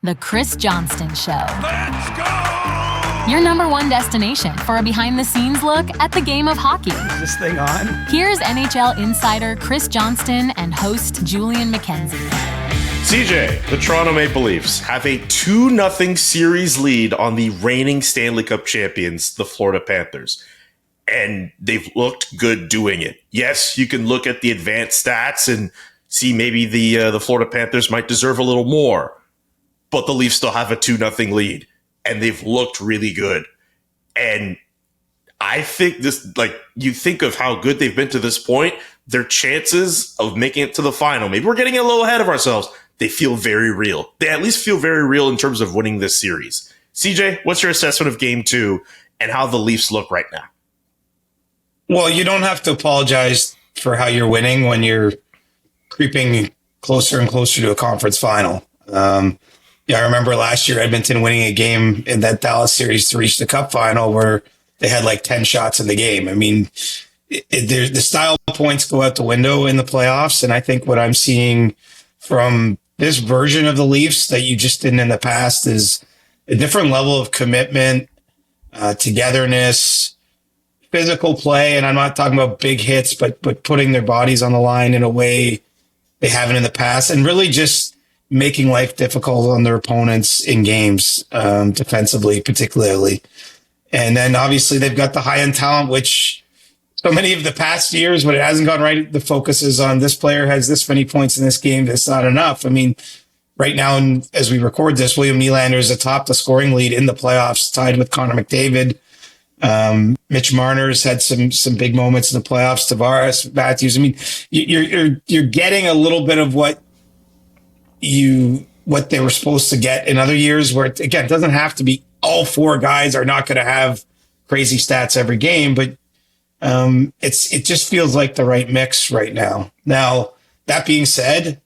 The Chris Johnston Show. Let's go! Your number one destination for a behind-the-scenes look at the game of hockey. Is this thing on? Here's NHL insider Chris Johnston and host Julian McKenzie. CJ, the Toronto Maple Leafs have a 2-0 series lead on the reigning Stanley Cup champions, the Florida Panthers. And they've looked good doing it. Yes, you can look at the advanced stats and see maybe the Florida Panthers might deserve a little more. But the Leafs still have a 2-0 lead, and they've looked really good. And I think this, like, you think of how good they've been to this point, their chances of making it to the final, maybe we're getting a little ahead of ourselves, they feel very real. They at least feel very real in terms of winning this series. CJ, what's your assessment of Game 2 and how the Leafs look right now? Well, you don't have to apologize for how you're winning when you're creeping closer and closer to a conference final. I remember last year Edmonton winning a game in that Dallas series to reach the Cup final where they had like 10 shots in the game. I mean, the style points go out the window in the playoffs, and I think what I'm seeing from this version of the Leafs that you just didn't in the past is a different level of commitment, togetherness, physical play, and I'm not talking about big hits, but putting their bodies on the line in a way they haven't in the past, and really just making life difficult on their opponents in games, defensively, particularly. And then obviously they've got the high-end talent, which so many of the past years, when it hasn't gone right, the focus is on this player has this many points in this game. That's not enough. I mean, right now, as we record this, William Nylander is atop the scoring lead in the playoffs, tied with Connor McDavid. Mitch Marner's had some big moments in the playoffs. Tavares, Matthews. I mean, you're getting a little bit of what they were supposed to get in other years, where it doesn't have to be all four guys are not going to have crazy stats every game, but it just feels like the right mix right now. Now, that being said,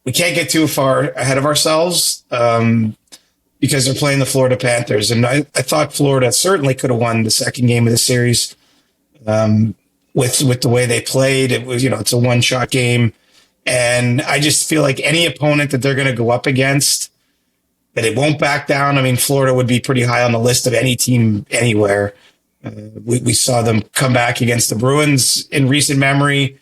we can't get too far ahead of ourselves because they're playing the Florida Panthers, and I thought Florida certainly could have won the second game of the series with the way they played. It was, it's a one-shot game. And I just feel like any opponent that they're going to go up against, that it won't back down. I mean, Florida would be pretty high on the list of any team anywhere. We saw them come back against the Bruins in recent memory.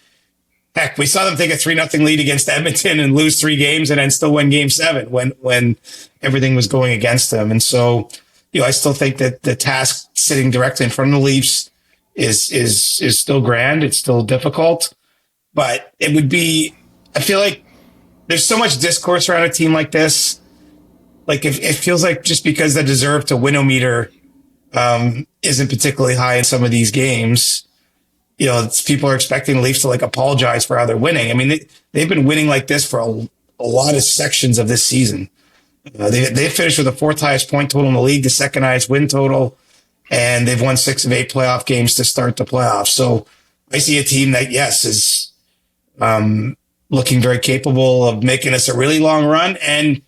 Heck, we saw them take a 3-0 lead against Edmonton and lose 3 games and then still win Game 7 when everything was going against them. And so, I still think that the task sitting directly in front of the Leafs is still grand. It's still difficult, but it would be, I feel like there's so much discourse around a team like this. Like, if it feels like just because the deserve to win-o-meter isn't particularly high in some of these games, people are expecting the Leafs to apologize for how they're winning. I mean, they've been winning like this for a lot of sections of this season. They finished with the 4th highest point total in the league, the 2nd highest win total, and they've won 6 of 8 playoff games to start the playoffs. So I see a team that, yes, is looking very capable of making us a really long run. And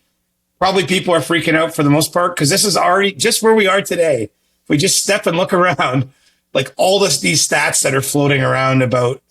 probably people are freaking out for the most part because this is already just where we are today. If we just step and look around, all these stats that are floating around about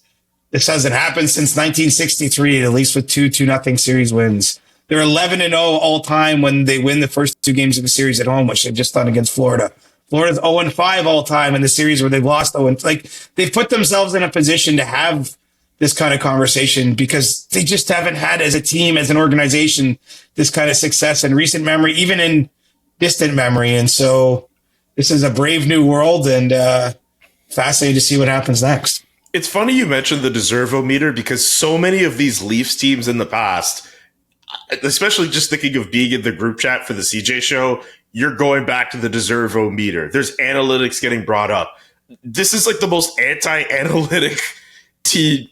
this hasn't happened since 1963, at least with 2-0 series wins. They're 11-0 all time when they win the first 2 games of the series at home, which they've just done against Florida. Florida's 0-5 all time in the series where they've lost. They've put themselves in a position to have this kind of conversation because they just haven't had, as a team, as an organization, this kind of success in recent memory, even in distant memory. And so this is a brave new world, and fascinated to see what happens next. It's funny you mentioned the deserve-o-meter because so many of these Leafs teams in the past, especially just thinking of being in the group chat for the CJ show, you're going back to the deserve-o-meter. There's analytics getting brought up. This is the most anti-analytic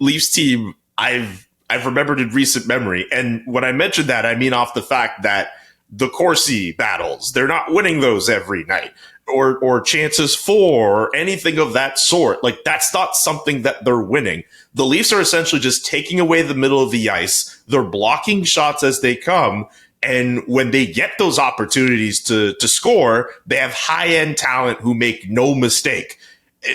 Leafs team I've remembered in recent memory. And when I mentioned that, I mean off the fact that the Corsi battles, they're not winning those every night, or chances for, or anything of that sort. That's not something that they're winning. The Leafs are essentially just taking away the middle of the ice. They're blocking shots as they come. And when they get those opportunities to score, they have high-end talent who make no mistake.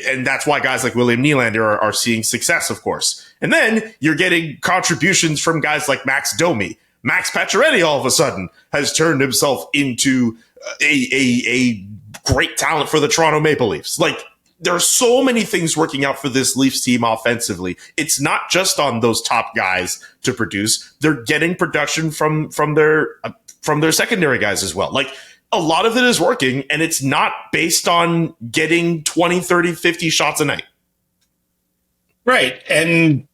And that's why guys like William Nylander are seeing success, of course. And then you're getting contributions from guys like Max Domi, Max Pacioretty all of a sudden has turned himself into a great talent for the Toronto Maple Leafs. Like, there are so many things working out for this Leafs team offensively. It's not just on those top guys to produce. They're getting production from their secondary guys as well. Like, a lot of it is working, and it's not based on getting 20, 30, 50 shots a night. Right. And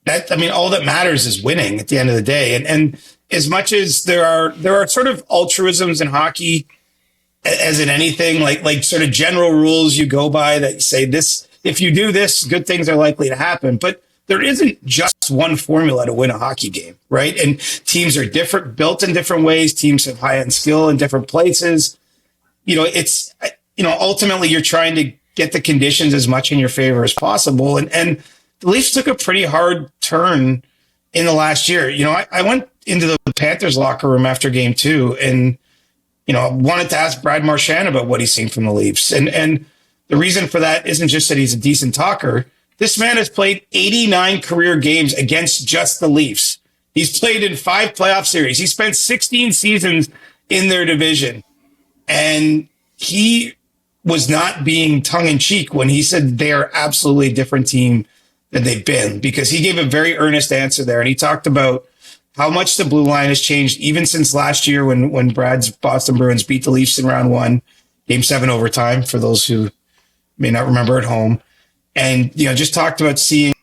that, I mean, all that matters is winning at the end of the day. And as much as there are sort of altruisms in hockey, as in anything, like sort of general rules you go by that say this, if you do this, good things are likely to happen. But there isn't just one formula to win a hockey game, right? And teams are different, built in different ways. Teams have high-end skill in different places. It's, ultimately you're trying to get the conditions as much in your favor as possible. And the Leafs took a pretty hard turn in the last year. I went into the Panthers locker room after game 2 and, wanted to ask Brad Marchand about what he's seen from the Leafs. And the reason for that isn't just that he's a decent talker. This man has played 89 career games against just the Leafs. He's played in 5 playoff series. He spent 16 seasons in their division. And he was not being tongue-in-cheek when he said they are absolutely a different team than they've been, because he gave a very earnest answer there. And he talked about how much the blue line has changed even since last year when Brad's Boston Bruins beat the Leafs in round 1, game 7 overtime, for those who may not remember at home. And, just talked about seeing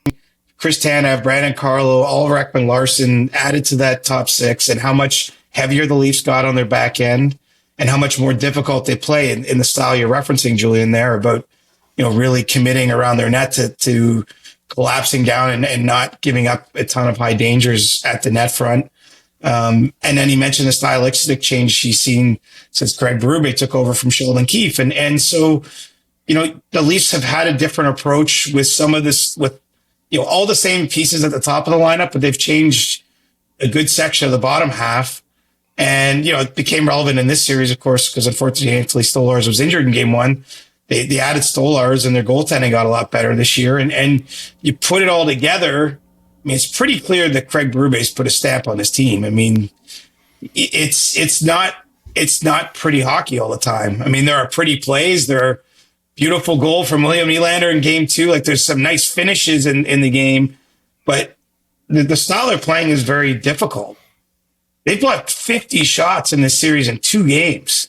Chris Tanev, Brandon Carlo, Oliver Ekman-Larsson added to that top 6, and how much heavier the Leafs got on their back end and how much more difficult they play in the style you're referencing, Julian, there about, really committing around their net to collapsing down and not giving up a ton of high dangers at the net front. And then he mentioned the stylistic change he's seen since Craig Berube took over from Sheldon Keefe. And so, the Leafs have had a different approach with some of this, with, all the same pieces at the top of the lineup, but they've changed a good section of the bottom half. And, it became relevant in this series, of course, because unfortunately Stolarz was injured in game 1. They added Stolarz, and their goaltending got a lot better this year. And you put it all together. I mean, it's pretty clear that Craig Berube's put a stamp on his team. I mean, it's not pretty hockey all the time. I mean, there are pretty plays. There are beautiful goal from William Nylander in game 2. Like, there's some nice finishes in the game, but the style they're playing is very difficult. They blocked 50 shots in this series in 2 games.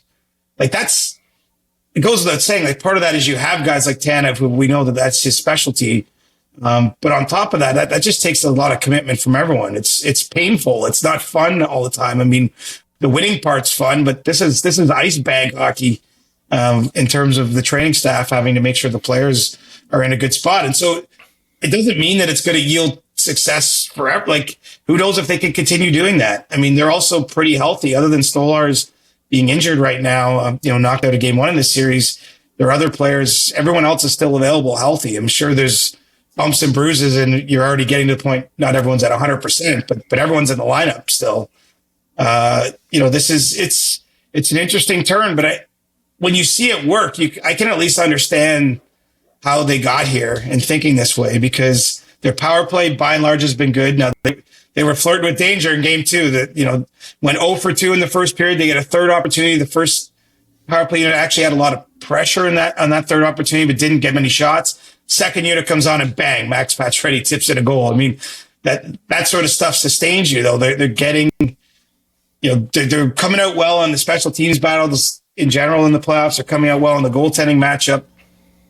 Like, it goes without saying, like, part of that is you have guys like Tanev, who we know that's his specialty. But on top of that just takes a lot of commitment from everyone. It's painful. It's not fun all the time. I mean, the winning part's fun, but this is ice bag hockey, in terms of the training staff having to make sure the players are in a good spot. And so it doesn't mean that it's going to yield success forever. Like, who knows if they can continue doing that? I mean, they're also pretty healthy, other than Stolarz being injured right now, knocked out of game 1 in this series. There are other players. Everyone else is still available, healthy. I'm sure there's bumps and bruises, and you're already getting to the point, not everyone's at 100%, but everyone's in the lineup still. It's an interesting turn, but when you see it work, I can at least understand how they got here and thinking this way, because their power play by and large has been good. Now they were flirting with danger in game 2. That went 0 for 2 in the first period. They get a third opportunity. The first power play unit actually had a lot of pressure on that third opportunity, but didn't get many shots. Second unit comes on and bang, Max Pacioretty tips in a goal. I mean, that sort of stuff sustains you, though. They're getting, they're coming out well on the special teams battles in general in the playoffs. They're coming out well in the goaltending matchup,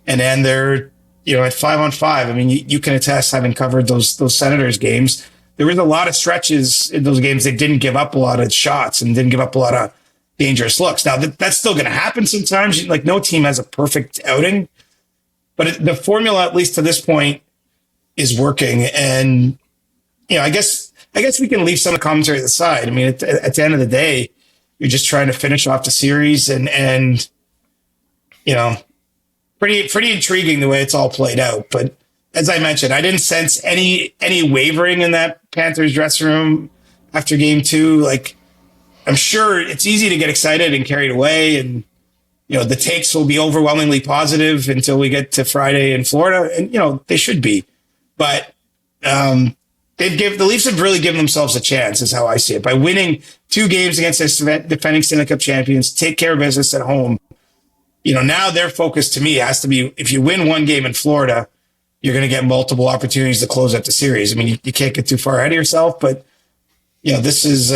and then they're at 5-on-5. I mean, you can attest, having covered those Senators games, there was a lot of stretches in those games they didn't give up a lot of shots and didn't give up a lot of dangerous looks. Now, that's still going to happen sometimes. Like, no team has a perfect outing, but the formula, at least to this point, is working. And, I guess we can leave some of the commentary aside. I mean, at the end of the day, you're just trying to finish off the series, and pretty intriguing the way it's all played out. But as I mentioned, I didn't sense any wavering in that Panthers dressing room after game 2. Like, I'm sure it's easy to get excited and carried away, and the takes will be overwhelmingly positive until we get to Friday in Florida, and they should be. But the Leafs have really given themselves a chance, is how I see it, by winning 2 games against the defending Stanley Cup champions, take care of business at home. Now their focus to me has to be, if you win 1 game in Florida, you're going to get multiple opportunities to close out the series. I mean, you can't get too far ahead of yourself, but this is,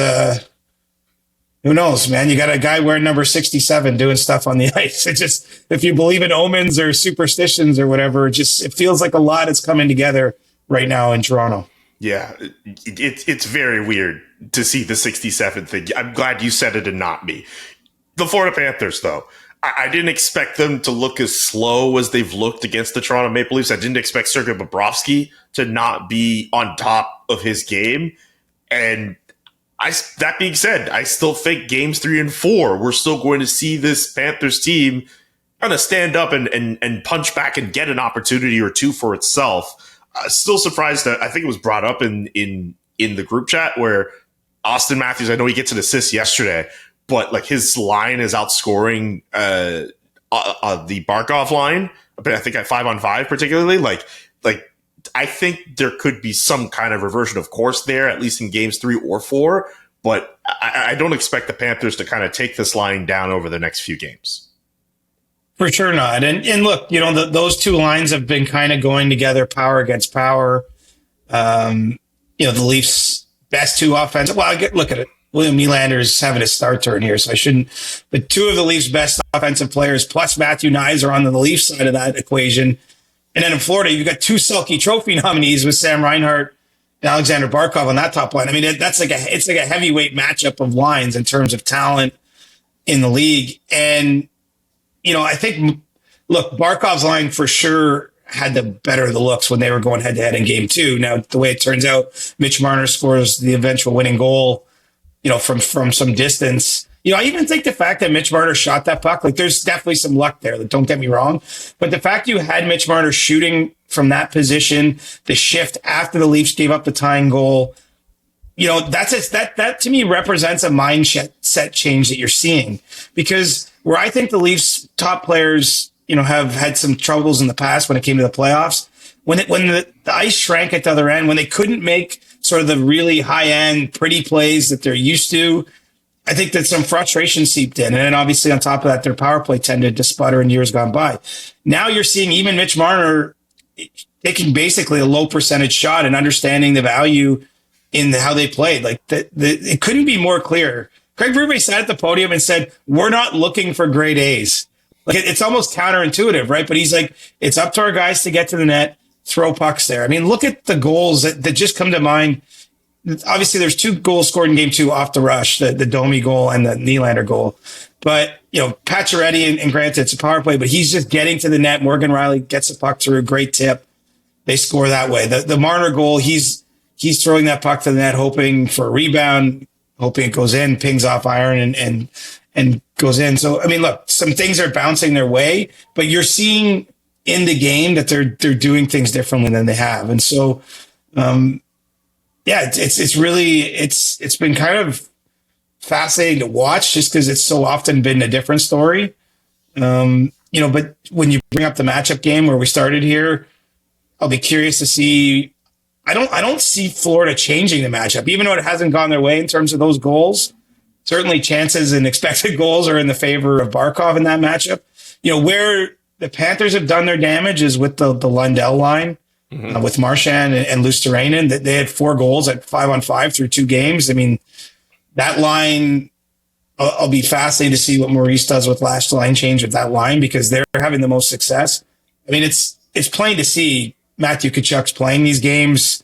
who knows, man? You got a guy wearing number 67 doing stuff on the ice. It just, if you believe in omens or superstitions or whatever, it feels like a lot is coming together right now in Toronto. Yeah, it's very weird to see the 67 thing. I'm glad you said it and not me. The Florida Panthers, though, I didn't expect them to look as slow as they've looked against the Toronto Maple Leafs. I didn't expect Sergei Bobrovsky to not be on top of his game. And that being said, I still think games 3 and 4, we're still going to see this Panthers team kind of stand up and punch back and get an opportunity or 2 for itself. Still surprised that I think it was brought up in the group chat where Austin Matthews, I know he gets an assist yesterday, but like his line is outscoring the Barkov line, but I think at 5-on-5 particularly, like I think there could be some kind of reversion of course there, at least in games 3 or 4, but I don't expect the Panthers to kind of take this line down over the next few games. For sure not. And look, those 2 lines have been kind of going together, power against power. The Leafs' best 2 offensive. Well, look at it. William Nylander's having a start turn here, so I shouldn't. But 2 of the Leafs' best offensive players, plus Matthew Knies, are on the Leafs side of that equation. And then in Florida, you've got 2 Selke Trophy nominees with Sam Reinhart and Alexander Barkov on that top line. I mean, it's like a heavyweight matchup of lines in terms of talent in the league. And I think, look, Barkov's line for sure had the better of the looks when they were going head to head in game 2. Now, the way it turns out, Mitch Marner scores the eventual winning goal, from some distance. I even think the fact that Mitch Marner shot that puck, like there's definitely some luck there. Like, don't get me wrong, but the fact you had Mitch Marner shooting from that position, the shift after the Leafs gave up the tying goal, that to me represents a mindset change that you're seeing, because where I think the Leafs top players, have had some troubles in the past when it came to the playoffs, when the ice shrank at the other end, when they couldn't make sort of the really high end pretty plays that they're used to, I think that some frustration seeped in. And then obviously on top of that, their power play tended to sputter in years gone by. Now you're seeing even Mitch Marner taking basically a low percentage shot and understanding the value in how they played. Like it couldn't be more clear. Craig Berube sat at the podium and said, "We're not looking for grade A's." Like it's almost counterintuitive, right? But he's like, it's up to our guys to get to the net, throw pucks there. I mean, look at the goals that just come to mind. Obviously, there's 2 goals scored in game 2 off the rush, the Domi goal and the Nylander goal. But, Pacioretty, and granted, it's a power play, but he's just getting to the net. Morgan Riley gets the puck through, great tip. They score that way. The Marner goal, he's throwing that puck to the net, hoping for a rebound, hoping it goes in, pings off iron and goes in. So, I mean, look, some things are bouncing their way, but you're seeing in the game that they're doing things differently than they have. And so, it's been kind of fascinating to watch just because it's so often been a different story. But when you bring up the matchup game where we started here, I'll be curious to see. I don't see Florida changing the matchup, even though it hasn't gone their way in terms of those goals. Certainly chances and expected goals are in the favor of Barkov in that matchup. Where the Panthers have done their damage is with the Lundell line. Mm-hmm. With Marchand and Luostarinen, that they had 4 goals at 5-on-5 through 2 games. I mean, that line, I'll be fascinated to see what Maurice does with last line change with that line, because they're having the most success. I mean, it's plain to see Matthew Tkachuk's playing these games.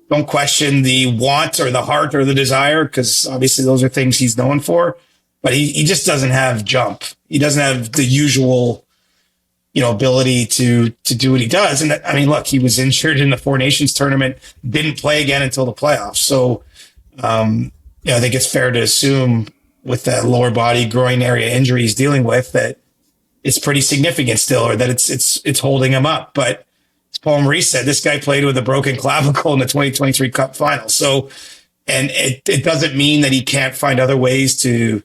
Don't question the want or the heart or the desire, because obviously those are things he's known for, but he just doesn't have jump. He doesn't have the usual ability to do what he does. And I mean, look, he was injured in the Four Nations tournament, didn't play again until the playoffs. So, I think it's fair to assume with that lower body groin area injury he's dealing with that it's pretty significant still, or that it's holding him up. But as Paul Maurice said, this guy played with a broken clavicle in the 2023 Cup final. So, and it doesn't mean that he can't find other ways to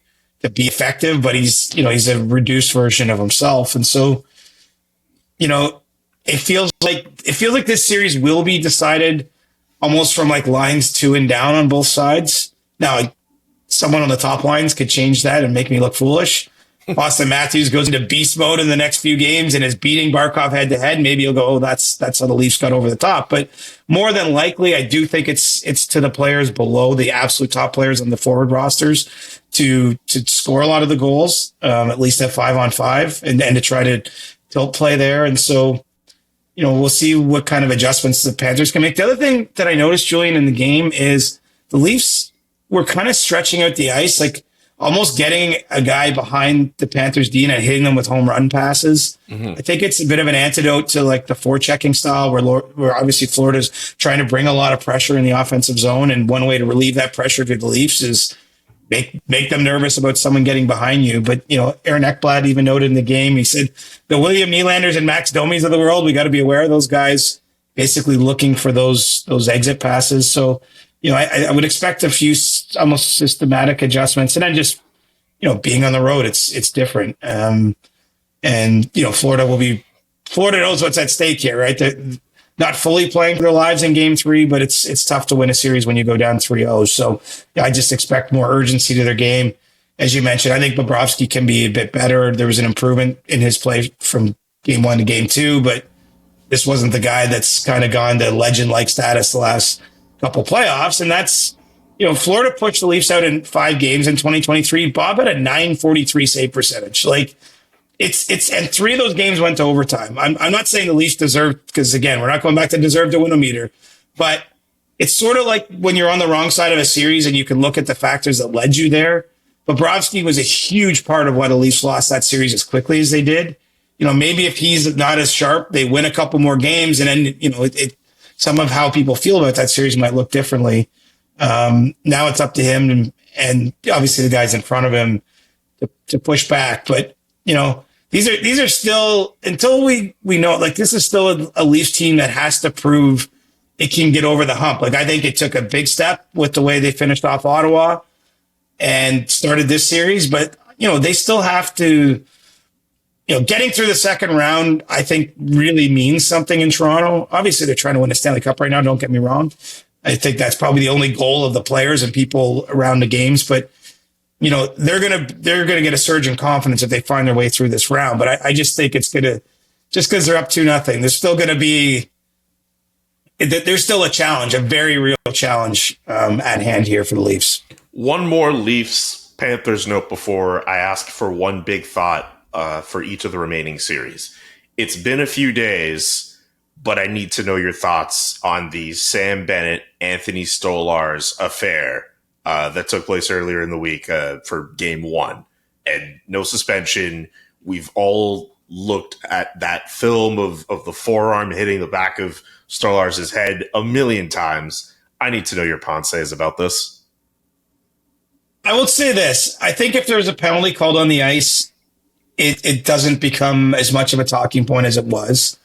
be effective, but he's a reduced version of himself. And so, it feels like this series will be decided almost from like lines 2 and down on both sides. Now, someone on the top lines could change that and make me look foolish. Austin Matthews goes into beast mode in the next few games and is beating Barkov head to head. Maybe you'll go, oh, that's how the Leafs got over the top. But more than likely, I do think it's to the players below the absolute top players on the forward rosters to score a lot of the goals, at least at 5-on-5 and to try to tilt play there. And so, we'll see what kind of adjustments the Panthers can make. The other thing that I noticed, Julian, in the game is the Leafs were kind of stretching out the ice, like almost getting a guy behind the Panthers D and hitting them with home run passes. Mm-hmm. I think it's a bit of an antidote to like the forechecking style where obviously Florida's trying to bring a lot of pressure in the offensive zone. And one way to relieve that pressure to the Leafs is make them nervous about someone getting behind you. But, Aaron Ekblad even noted in the game, he said, the William Nylanders and Max Domis of the world, we got to be aware of those guys basically looking for those exit passes. So, I would expect a few almost systematic adjustments, and then just, being on the road, it's different. And, Florida knows what's at stake here, right? They're not fully playing for their lives in game 3, but it's tough to win a series when you go down 3-0. So I just expect more urgency to their game. As you mentioned, I think Bobrovsky can be a bit better. There was an improvement in his play from game 1 to game 2, but this wasn't the guy that's kind of gone to legend-like status the last couple playoffs. And that's, Florida pushed the Leafs out in 5 games in 2023. Bob had a .943 save percentage. Like it's and 3 of those games went to overtime. I'm not saying the Leafs deserve, because again, we're not going back to deserve to win a meter, but it's sort of like when you're on the wrong side of a series and you can look at the factors that led you there. Bobrovsky was a huge part of why the Leafs lost that series as quickly as they did. Maybe if he's not as sharp, they win a couple more games, and then, some of how people feel about that series might look differently. Now it's up to him and obviously the guys in front of him to push back. But, these are still, until we know, like, this is still a Leafs team that has to prove it can get over the hump. Like, I think it took a big step with the way they finished off Ottawa and started this series, but, they still have to, getting through the second round, I think really means something in Toronto. Obviously, they're trying to win a Stanley Cup right now. Don't get me wrong. I think that's probably the only goal of the players and people around the games. But, they're going to get a surge in confidence if they find their way through this round. But I just think it's going to, just because they're up 2-0, there's still going to be, there's still a challenge, a very real challenge at hand here for the Leafs. One more Leafs Panthers note before I ask for one big thought for each of the remaining series. It's been a few days, but I need to know your thoughts on the Sam Bennett, Anthony Stolarz affair that took place earlier in the week for game 1. And no suspension. We've all looked at that film of the forearm hitting the back of Stolarz's head a million times. I need to know your pensées about this. I will say this. I think if there's a penalty called on the ice, it doesn't become as much of a talking point as it was.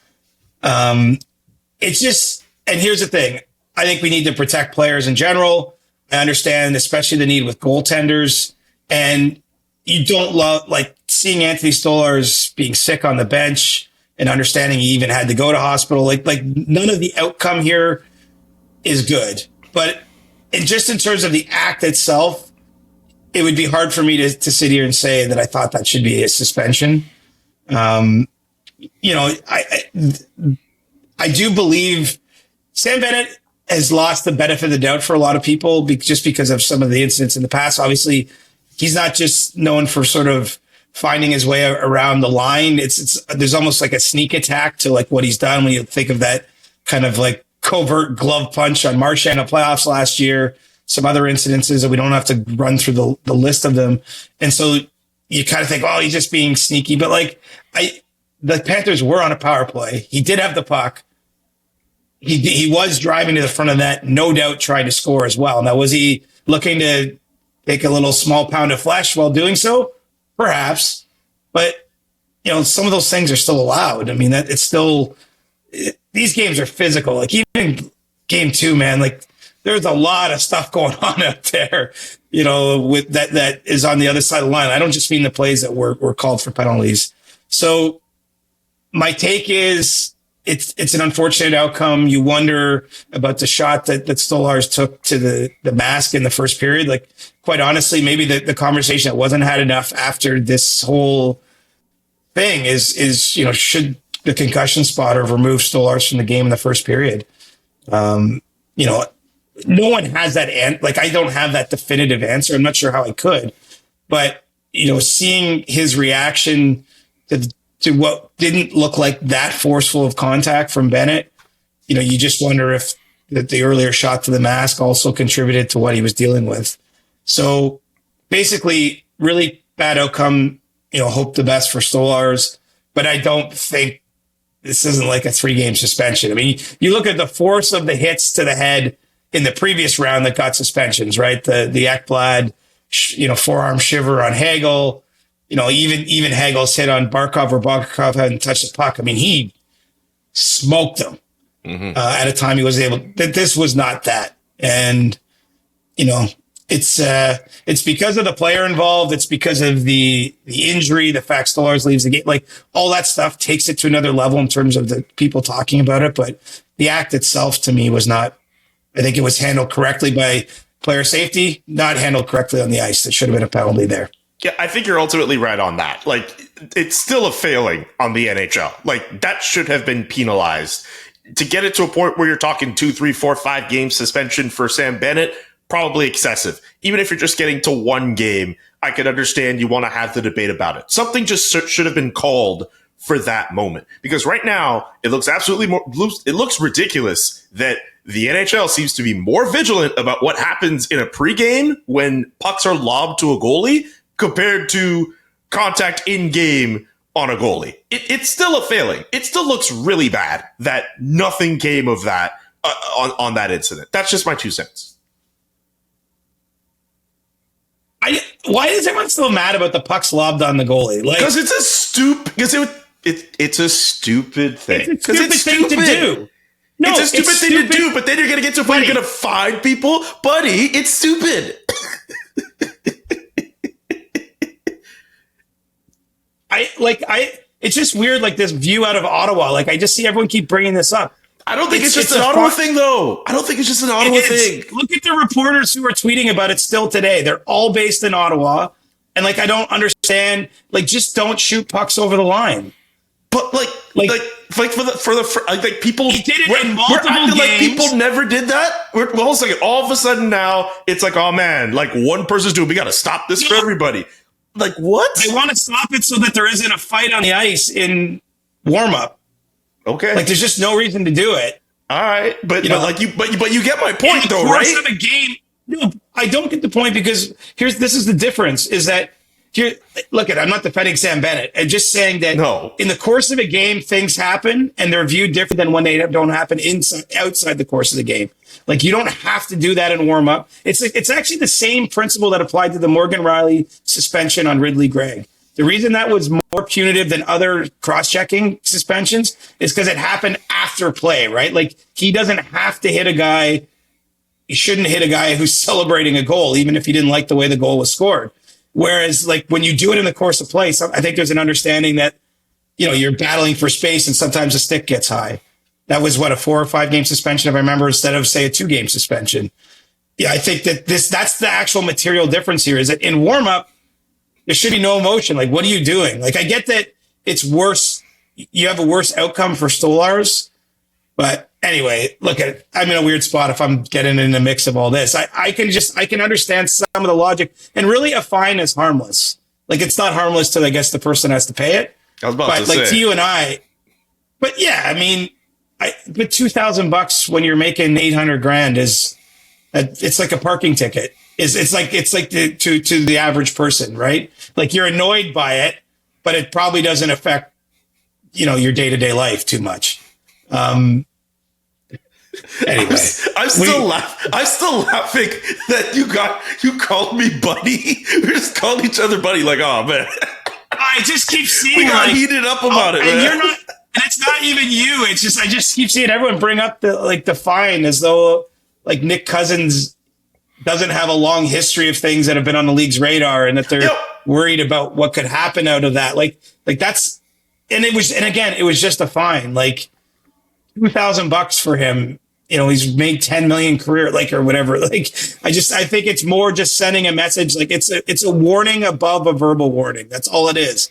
It's just, and here's the thing. I think we need to protect players in general. I understand, especially the need with goaltenders. And you don't love, like, seeing Anthony Stolarz being sick on the bench and understanding he even had to go to hospital. Like none of the outcome here is good. But just in terms of the act itself, it would be hard for me to sit here and say that I thought that should be a suspension. I do believe Sam Bennett has lost the benefit of the doubt for a lot of people just because of some of the incidents in the past. Obviously, he's not just known for sort of finding his way around the line. There's almost like a sneak attack to like what he's done when you think of that kind of like covert glove punch on Marchand in the playoffs last year. Some other incidences that we don't have to run through the list of them. And so you kind of think, oh, he's just being sneaky. But like the Panthers were on a power play. He did have the puck. He was driving to the front of that, no doubt trying to score as well. Now, was he looking to take a little small pound of flesh while doing so? Perhaps. But, some of those things are still allowed. I mean, these games are physical. Like even game 2, man, like there's a lot of stuff going on out there, with that is on the other side of the line. I don't just mean the plays that were called for penalties. So my take is, it's an unfortunate outcome. You wonder about the shot that Stolarz took to the mask in the first period. Like, quite honestly, maybe the conversation that wasn't had enough after this whole thing is, should the concussion spotter have removed Stolarz from the game in the first period? No one has that. Like, I don't have that definitive answer. I'm not sure how I could, but, seeing his reaction to what didn't look like that forceful of contact from Bennett, you just wonder if the earlier shot to the mask also contributed to what he was dealing with. So basically, really bad outcome. Hope the best for Stolarz, but I don't think this isn't like a 3-game suspension. I mean, you look at the force of the hits to the head in the previous round that got suspensions, right? The Ekblad, forearm shiver on Hagel. Even Hagel's hit on Barkov, or Barkov hadn't touched the puck. I mean, he smoked them at a time he was able. This was not that, and it's because of the player involved. It's because of the injury, the fact Stolarz leaves the game. Like, all that stuff takes it to another level in terms of the people talking about it. But the act itself, to me, was not. I think it was handled correctly by player safety, not handled correctly on the ice. There should have been a penalty there. Yeah, I think you're ultimately right on that. Like, it's still a failing on the NHL. Like, that should have been penalized. To get it to a point where you're talking 2, 3, 4, 5 game suspension for Sam Bennett, probably excessive. Even if you're just getting to 1 game, I could understand you want to have the debate about it. Something just should have been called for that moment. Because right now, it looks it looks ridiculous that the NHL seems to be more vigilant about what happens in a pregame when pucks are lobbed to a goalie compared to contact in game on a goalie. It's still a failing. It still looks really bad that nothing came of that on that incident. That's just my 2 cents. Why is everyone still mad about the pucks lobbed on the goalie? Like, because it's a stupid. It's a stupid thing. Because it's a stupid thing to do. No, it's a stupid thing to do. But then you're gonna get to a point you're gonna find people, buddy. It's stupid. It's just weird, like, this view out of Ottawa. Like, I just see everyone keep bringing this up. I don't think it's just an Ottawa thing, though. I don't think it's just an Ottawa thing. Look at the reporters who are tweeting about it still today. They're all based in Ottawa. And, like, I don't understand. Like, just don't shoot pucks over the line. But like people, he did it in multiple games. Like, people never did that. Well, it's like all of a sudden now it's like, oh man, like, one person's doing. We got to stop this for everybody. Like, what? They want to stop it so that there isn't a fight on the ice in warm up. Okay. Like, there's just no reason to do it. All right, but you get my point, though, right? In the course of a game, no, I don't get the point, because this is the difference. Is that here? Look, I'm not defending Sam Bennett. I'm just saying that in the course of a game, things happen and they're viewed different than when they don't happen outside the course of the game. Like, you don't have to do that in warm up. It's actually the same principle that applied to the Morgan Rielly suspension on Ridley Gregg. The reason that was more punitive than other cross-checking suspensions is because it happened after play, right? Like, he doesn't have to hit a guy. He shouldn't hit a guy who's celebrating a goal, even if he didn't like the way the goal was scored. Whereas, like, when you do it in the course of play, I think there's an understanding that, you're battling for space and sometimes the stick gets high. That was a 4 or 5 game suspension, if I remember, instead of, say, a 2-game suspension. Yeah, I think that's the actual material difference here, is that in warm up, there should be no emotion. Like, what are you doing? Like, I get that it's worse. You have a worse outcome for Stolarz. But anyway, look at it. I'm in a weird spot if I'm getting in the mix of all this. I can understand some of the logic, and really a fine is harmless. Like, it's not harmless to, I guess, the person has to pay it. I was about to say. Like, to you and I. But yeah, I mean, but $2,000 when you're making $800,000 it's like a parking ticket. It's like to the average person, right? Like, you're annoyed by it, but it probably doesn't affect, your day-to-day life too much. Anyway, I'm still laughing that you called me buddy. We just called each other buddy. Like, oh man, I just keep seeing we got heated up about it, and man. You're not. And it's not even you. It's just, I just keep seeing everyone bring up the fine as though, like, Nick Cousins doesn't have a long history of things that have been on the league's radar, and that they're worried about what could happen out of that. Like that's, and it was just a fine. Like, $2,000 for him. You know, he's made 10 million career, like, or whatever. Like, I think it's more just sending a message. Like, it's a warning above a verbal warning. That's all it is.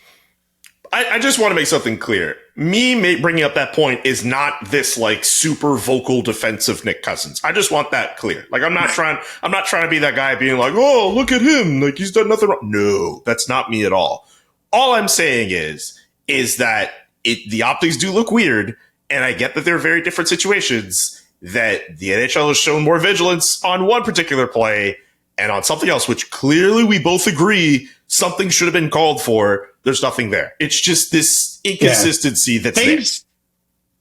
I just want to make something clear. Bringing up that point is not this like super vocal defense of Nick Cousins. I just want that clear. Like, I'm not trying to be that guy being like, oh, look at him. Like, he's done nothing wrong. No, that's not me at all. All I'm saying is that the optics do look weird. And I get that they're very different situations, that the NHL has shown more vigilance on one particular play and on something else, which clearly we both agree something should have been called for. There's nothing there. It's just this inconsistency that's there.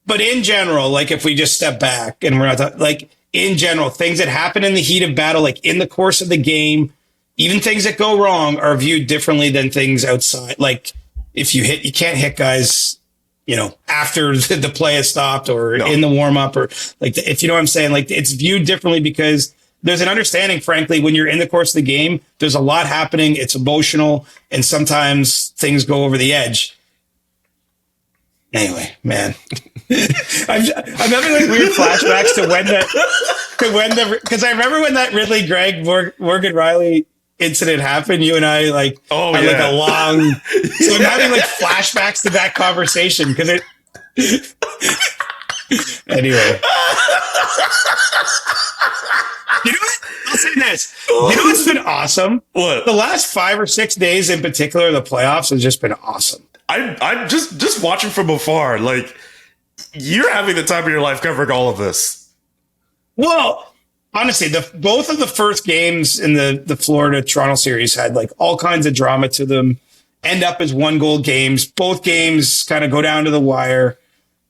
But in general, like, if we just step back and we're not like, in general, things that happen in the heat of battle, like in the course of the game, even things that go wrong are viewed differently than things outside. Like, if you can't hit guys, you know, after the play has stopped or in the warm up, or like, if you know what I'm saying, like, it's viewed differently because there's an understanding, frankly, when you're in the course of the game, there's a lot happening. It's emotional, and sometimes things go over the edge. Anyway, man, I'm having like weird flashbacks because I remember when that Ridley Gregg Morgan Riley incident happened. You and I like had like a long. So I'm having like flashbacks to that conversation because it. Anyway. You know what? I'll say this. You know what's been awesome? What? The last 5 or 6 days in particular, the playoffs have just been awesome. I'm just watching from afar. Like, you're having the time of your life covering all of this. Well, honestly, both of the first games in the Florida-Toronto series had like all kinds of drama to them, end up as 1-goal games. Both games kind of go down to the wire,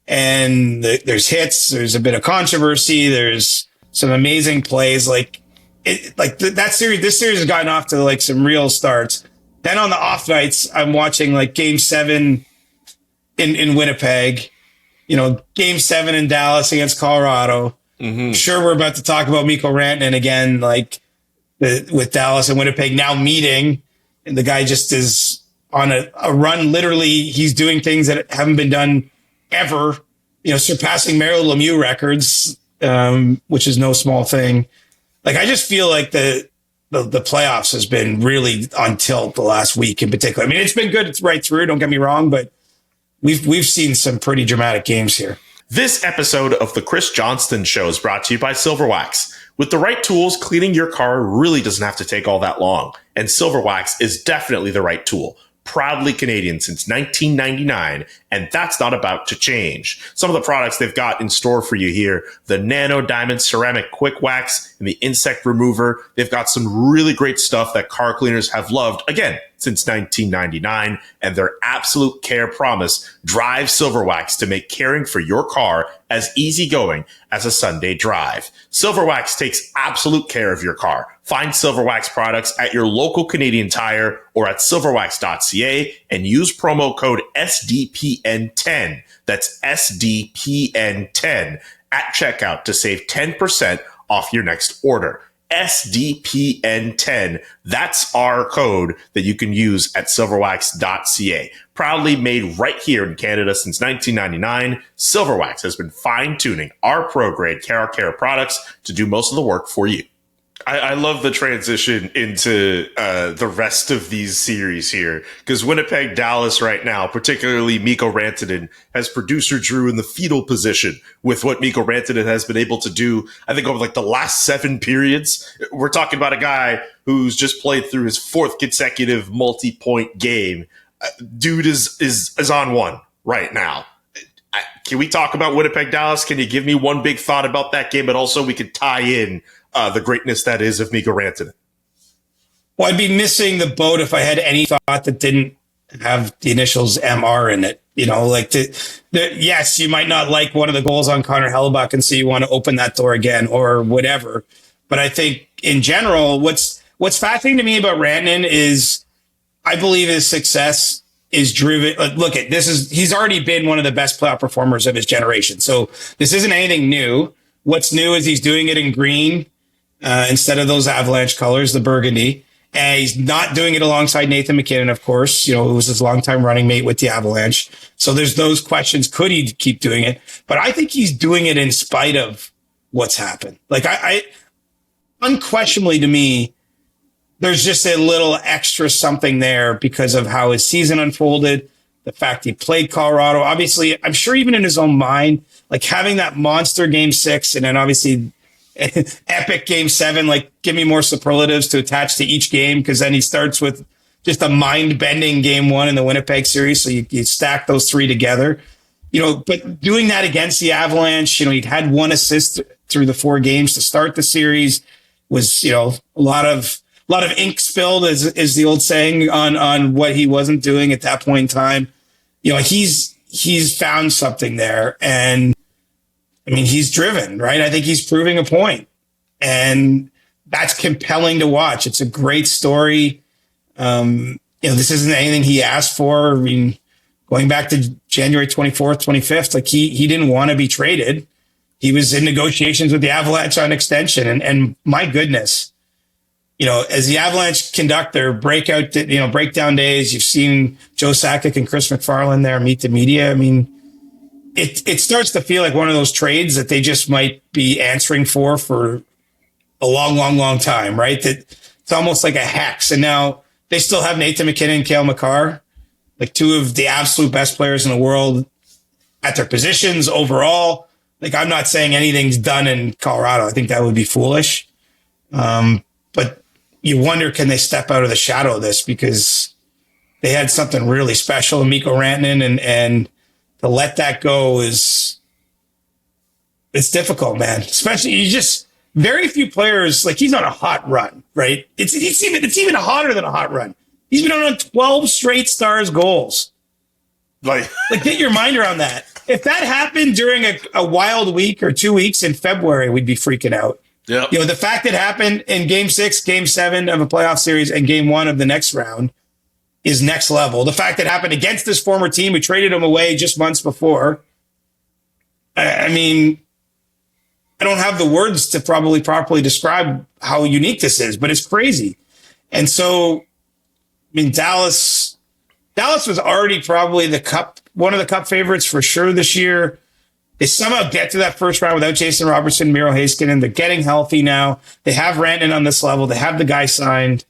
and there's hits. There's a bit of controversy. There's some amazing plays. That series, this series has gotten off to like some real starts. Then on the off nights, I'm watching like Game 7 in Winnipeg, you know, Game 7 in Dallas against Colorado. Mm-hmm. I'm sure we're about to talk about Mikko Rantanen again, like with Dallas and Winnipeg now meeting, and the guy just is on a run. Literally, he's doing things that haven't been done ever, you know, surpassing Mario Lemieux records. Which is no small thing. Like, I just feel like the playoffs has been really on tilt the last week in particular. I mean, it's been good. It's right through. Don't get me wrong, but we've seen some pretty dramatic games here. This episode of the Chris Johnston Show is brought to you by Silver Wax. With the right tools, cleaning your car really doesn't have to take all that long. And Silver Wax is definitely the right tool. Proudly Canadian since 1999, and that's not about to change. Some of the products they've got in store for you here, the Nano Diamond Ceramic Quick Wax and the Insect Remover. They've got some really great stuff that car cleaners have loved, again, since 1999, and their absolute care promise drives Silver Wax to make caring for your car as easygoing as a Sunday drive. Silver Wax takes absolute care of your car. Find Silver Wax products at your local Canadian Tire or at silverwax.ca and use promo code SDPN10. That's SDPN10 at checkout to save 10% off your next order. SDPN10. That's our code that you can use at silverwax.ca. Proudly made right here in Canada since 1999, Silver Wax has been fine-tuning our pro-grade car care products to do most of the work for you. I love the transition into the rest of these series here, because Winnipeg, Dallas right now, particularly Mikko Rantanen, has producer Drew in the fetal position with what Mikko Rantanen has been able to do, I think, over like the last 7 periods. We're talking about a guy who's just played through his 4th consecutive multi-point game. Dude is on one right now. Can we talk about Winnipeg, Dallas? Can you give me one big thought about that game? But also we could tie in the greatness that is of Mikko Rantanen. Well, I'd be missing the boat if I had any thought that didn't have the initials MR in it. You know, like yes, you might not like one of the goals on Connor Hellebuck and so you want to open that door again or whatever. But I think in general, what's fascinating to me about Rantanen is I believe his success is driven. He's already been one of the best playoff performers of his generation. So this isn't anything new. What's new is he's doing it in green instead of those Avalanche colors, the burgundy. And he's not doing it alongside Nathan McKinnon, of course, who was his longtime running mate with the Avalanche. So there's those questions. Could he keep doing it? But I think he's doing it in spite of what's happened. Like I unquestionably to me, there's just a little extra something there because of how his season unfolded, the fact he played Colorado. Obviously, I'm sure even in his own mind, like having that monster game 6 and then obviously epic game 7, like give me more superlatives to attach to each game, because then he starts with just a mind-bending game 1 in the Winnipeg series. So you stack those 3 together, but doing that against the Avalanche, he'd had 1 assist through the 4 games to start the series, was, a lot of ink spilled, is the old saying, on what he wasn't doing at that point in time. He's found something there, and I mean, he's driven, right? I think he's proving a point, and that's compelling to watch. It's a great story. This isn't anything he asked for. I mean, going back to January 24th, 25th, like he didn't want to be traded. He was in negotiations with the Avalanche on extension, and my goodness, as the Avalanche conduct their breakdown days, you've seen Joe Sakic and Chris McFarland there meet the media. I mean, it starts to feel like one of those trades that they just might be answering for a long, long, long time, right? That it's almost like a hex. And now they still have Nathan McKinnon and Cale Makar, like 2 of the absolute best players in the world at their positions overall. Like, I'm not saying anything's done in Colorado. I think that would be foolish. But you wonder, can they step out of the shadow of this, because they had something really special in Mikko Rantanen, and to let that go it's difficult, man. Especially very few players, like, he's on a hot run, right? It's even hotter than a hot run. He's been on 12 straight Stars goals. Like get your mind around that. If that happened during a wild week or 2 weeks in February, we'd be freaking out. Yeah. The fact it happened in game 6, game 7 of a playoff series and game 1 of the next round is next level. The fact that it happened against this former team who traded him away just months before. I mean, I don't have the words to probably properly describe how unique this is, but it's crazy. And so, I mean, Dallas was already probably one of the cup favorites for sure this year. They somehow get to that first round without Jason Robertson, Miro Heiskanen. They're getting healthy now. They have Rantanen on this level. They have the guy signed.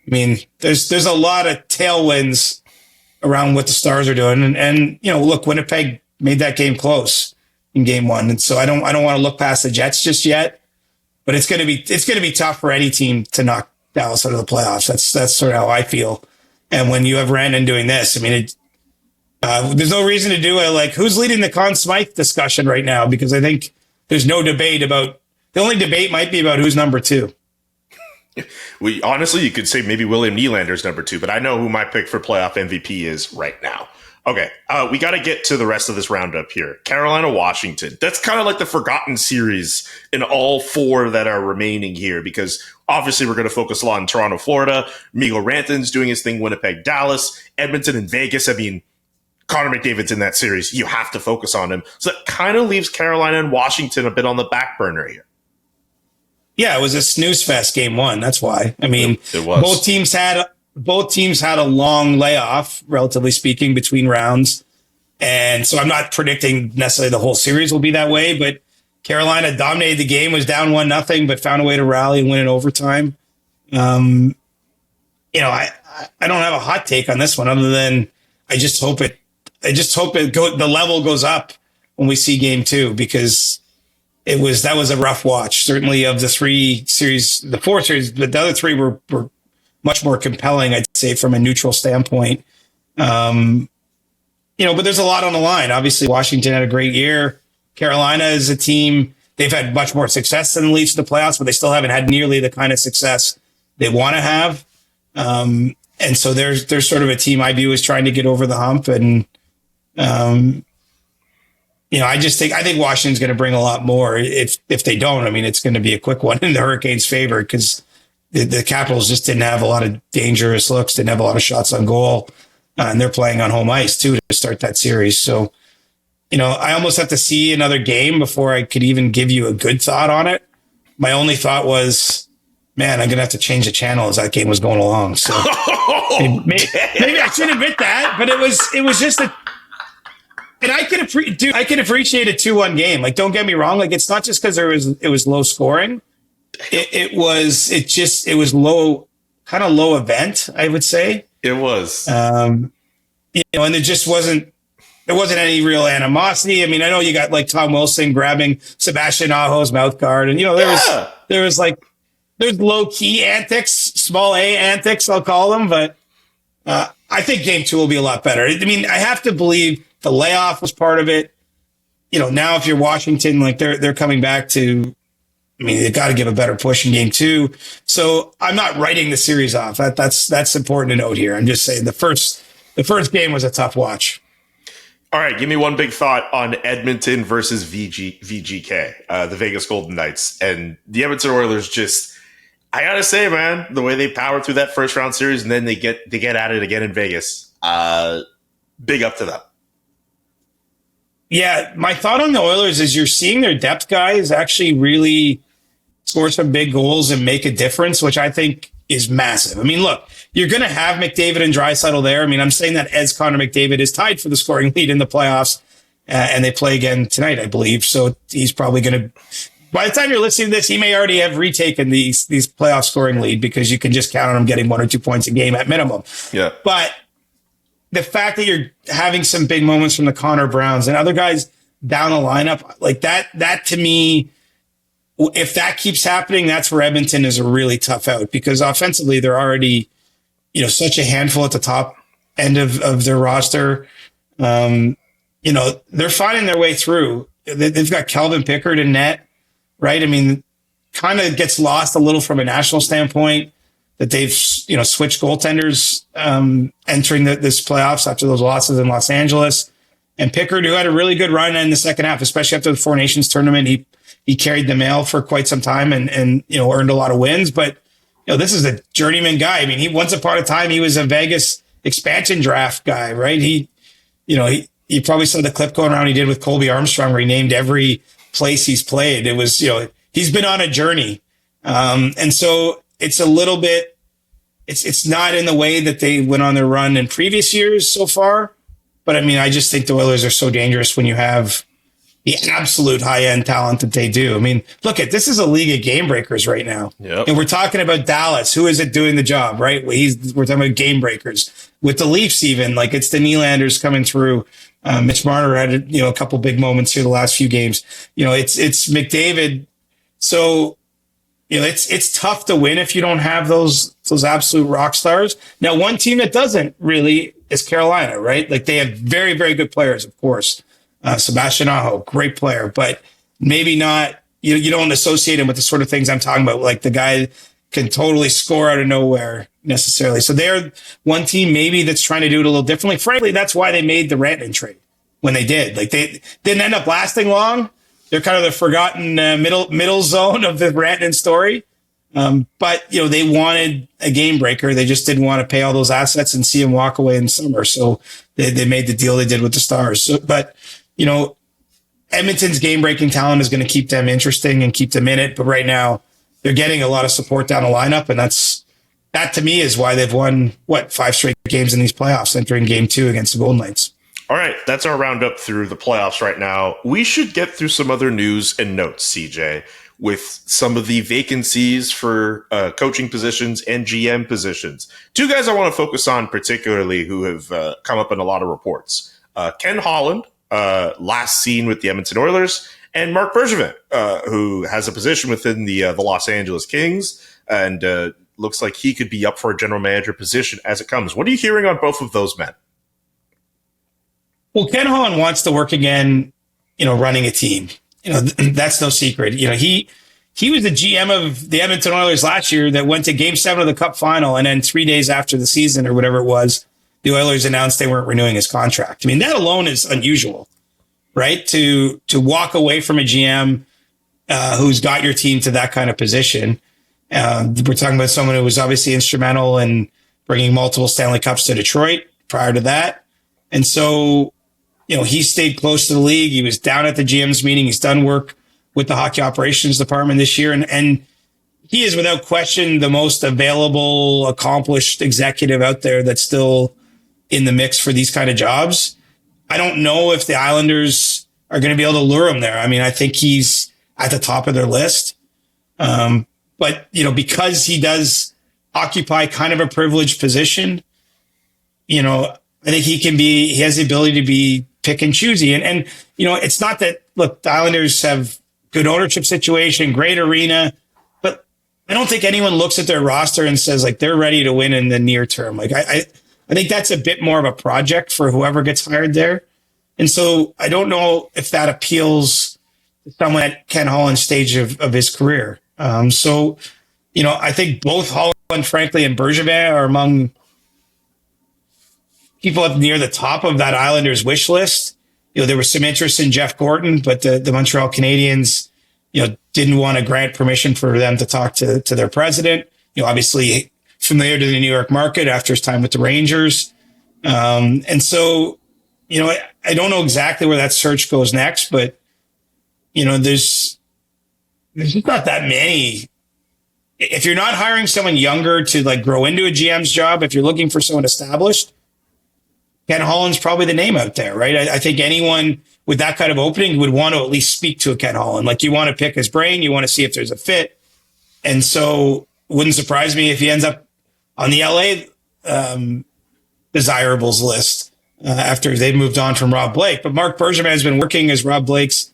I mean, there's a lot of tailwinds around what the Stars are doing. And look, Winnipeg made that game close in game 1. And so I don't want to look past the Jets just yet, but it's going to be tough for any team to knock Dallas out of the playoffs. That's sort of how I feel. And when you have Rantanen doing this, I mean, there's no reason to do it. Like, who's leading the Conn Smythe discussion right now? Because I think there's no debate about, the only debate might be about who's number 2. Honestly, you could say maybe William Nylander's number 2, but I know who my pick for playoff MVP is right now. Okay, we got to get to the rest of this roundup here. Carolina, Washington. That's kind of like the forgotten series in all 4 that are remaining here, because obviously we're going to focus a lot on Toronto, Florida. Mikko Rantanen's doing his thing, Winnipeg, Dallas, Edmonton, and Vegas. I mean, Connor McDavid's in that series. You have to focus on him. So that kind of leaves Carolina and Washington a bit on the back burner here. Yeah, it was a snooze fest game 1. That's why. I mean, it was. Both teams had a long layoff, relatively speaking, between rounds. And so I'm not predicting necessarily the whole series will be that way, but Carolina dominated the game, was down 1-0, but found a way to rally and win in overtime. I don't have a hot take on this one other than I just hope the level goes up when we see game 2, because that was a rough watch. Certainly of the 4 series, but the other 3 were much more compelling, I'd say, from a neutral standpoint. But there's a lot on the line. Obviously, Washington had a great year. Carolina is a team, they've had much more success than the Leafs in the playoffs, but they still haven't had nearly the kind of success they want to have. And so there's sort of a team I view as trying to get over the hump. And, I think Washington's going to bring a lot more. If they don't, I mean, it's going to be a quick one in the Hurricanes' favor, because the Capitals just didn't have a lot of dangerous looks, didn't have a lot of shots on goal, and they're playing on home ice too to start that series. So, I almost have to see another game before I could even give you a good thought on it. My only thought was, Man, I'm going to have to change the channel as that game was going along. So maybe I should admit that, but it was just a, and I can appreciate a 2-1 game. Like, don't get me wrong. Like, it's not just because it was low scoring. It was low, kind of low event, I would say. It was, and there just wasn't any real animosity. I mean, I know you got like Tom Wilson grabbing Sebastian Aho's mouth guard, and there's low key antics, small A antics, I'll call them. But I think game 2 will be a lot better. I mean, I have to believe the layoff was part of it. Now if you're Washington, like they're coming back to, I mean, they've got to give a better push in game 2. So I'm not writing the series off. That's important to note here. I'm just saying the first game was a tough watch. All right, give me one big thought on Edmonton versus VGK, the Vegas Golden Knights. And the Edmonton Oilers just, I gotta say, man, the way they powered through that first round series and then they get at it again in Vegas, big up to them. Yeah, my thought on the Oilers is you're seeing their depth guys actually really score some big goals and make a difference, which I think is massive. I mean, look, you're going to have McDavid and Draisaitl there. I mean, I'm saying that as Connor McDavid is tied for the scoring lead in the playoffs, and they play again tonight, I believe. So he's probably going to, by the time you're listening to this, he may already have retaken these playoff scoring lead because you can just count on him getting 1 or 2 points a game at minimum. Yeah. But the fact that you're having some big moments from the Connor Browns and other guys down the lineup, like that to me, if that keeps happening, that's where Edmonton is a really tough out because offensively they're already, such a handful at the top end of their roster. They're finding their way through. They've got Kelvin Pickard in net, right? I mean, kind of gets lost a little from a national standpoint that they've, switched goaltenders entering this playoffs after those losses in Los Angeles. And Pickard, who had a really good run in the second half, especially after the Four Nations tournament, he carried the mail for quite some time and earned a lot of wins. But this is a journeyman guy. I mean, he once upon a time he was a Vegas expansion draft guy, right? You probably saw the clip going around he did with Colby Armstrong, where he named every place he's played. It was, he's been on a journey, and so it's a little bit. It's not in the way that they went on their run in previous years so far, but I mean, I just think the Oilers are so dangerous when you have the absolute high-end talent that they do. I mean, look this is a league of game breakers right now. Yep. And we're talking about Dallas. Who is it doing the job, right? We're talking about game breakers. With the Leafs even, like it's the Nylanders coming through. Mitch Marner had, a couple big moments here the last few games. It's McDavid. So, it's tough to win if you don't have those absolute rock stars. Now, one team that doesn't really is Carolina, right? Like they have very, very good players, of course. Sebastian Aho, great player, but maybe not, you don't associate him with the sort of things I'm talking about. Like the guy can totally score out of nowhere necessarily. So they're one team maybe that's trying to do it a little differently. Frankly, that's why they made the Rantanen trade when they did. Like they didn't end up lasting long. They're kind of the forgotten middle zone of the Rantanen story. But they wanted a game breaker. They just didn't want to pay all those assets and see him walk away in summer. So they made the deal they did with the Stars. So, but Edmonton's game-breaking talent is going to keep them interesting and keep them in it. But right now, they're getting a lot of support down the lineup, and that to me is why they've won 5 straight games in these playoffs, entering game 2 against the Golden Knights. All right, that's our roundup through the playoffs right now. We should get through some other news and notes, CJ, with some of the vacancies for coaching positions and GM positions. 2 guys I want to focus on particularly who have come up in a lot of reports. Ken Holland, last seen with the Edmonton Oilers, and Mark Bergevin, who has a position within the Los Angeles Kings, and looks like he could be up for a general manager position as it comes. What are you hearing on both of those men? Well, Ken Holland wants to work again, running a team. That's no secret. He was the GM of the Edmonton Oilers last year that went to Game 7 of the Cup final, and then 3 days after the season or whatever it was, the Oilers announced they weren't renewing his contract. I mean, that alone is unusual, right? To walk away from a GM who's got your team to that kind of position. We're talking about someone who was obviously instrumental in bringing multiple Stanley Cups to Detroit prior to that. And so, he stayed close to the league. He was down at the GM's meeting. He's done work with the hockey operations department this year. And he is without question the most available, accomplished executive out there that's still in the mix for these kind of jobs. I don't know if the Islanders are going to be able to lure him there. I mean, I think he's at the top of their list. But, because he does occupy kind of a privileged position, I think he has the ability to be pick and choosy. And it's not that, look, the Islanders have good ownership situation, great arena, but I don't think anyone looks at their roster and says like they're ready to win in the near term. Like I think that's a bit more of a project for whoever gets hired there. And so I don't know if that appeals to someone at Ken Holland's stage of his career. I think both Holland, frankly, and Bergevin are among people up near the top of that Islanders wish list. There was some interest in Jeff Gorton, but the Montreal Canadiens, didn't want to grant permission for them to talk to their president. Obviously familiar to the New York market after his time with the Rangers. And so, I don't know exactly where that search goes next, but, there's just not that many. If you're not hiring someone younger to like grow into a GM's job, if you're looking for someone established, Ken Holland's probably the name out there, right? I think anyone with that kind of opening would want to at least speak to a Ken Holland. Like you want to pick his brain, you want to see if there's a fit. And so it wouldn't surprise me if he ends up on the LA desirables list after they've moved on from Rob Blake. But Mark Bergevin has been working as Rob Blake's